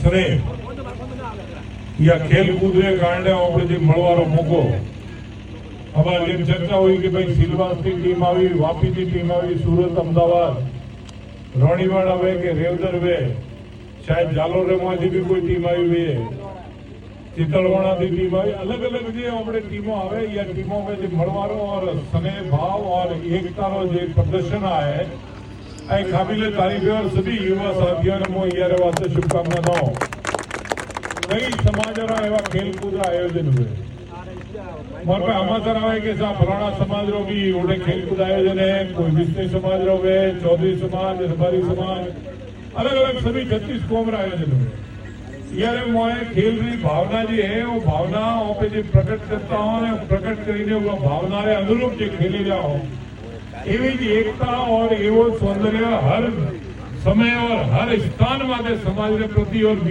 स्नेह या खेल कूद के कारण આપણે મળવાનો મોકો અમારી જેમ ચર્ચા हुई कि भाई सिलवास की टीम आई, वापी की टीम आई, सूरत अमदावाद रोणीवाड़ा वे के रेवदर वे शायद जालोर में भी कोई टीम आई हुई है, चितलवाड़ा की टीम आई, अलग अलग जो अपने टीमों आवे या टीमों में जो મળવાનો और स्नेह भाव और एकता नो जो प्रदर्शन है काबिल तारीफ है। और सभी युवा साथियों ने मैं यार वास्ते शुभकामनाओं। कई समाज एवं खेलकूद आयोजन हुए मोर पे समाचार आए कि फलाना समाज रो भी उन्हें खेलकूद आयोजन है, कोई विष्णु समाज रो वे, चौधरी समाज, रबारी समाज, अलग अलग सभी 36 कौम रा आयोजन हुए। यार मोए खेल री भावना जी है वो भावना पे जो प्रकट करता हो ने प्रकट करीने वो भावना रे अनुरूप जो खेली जाओ एवी जी एकता और एवं सौंदर्य हर समय और हर स्थान में समाज के प्रति और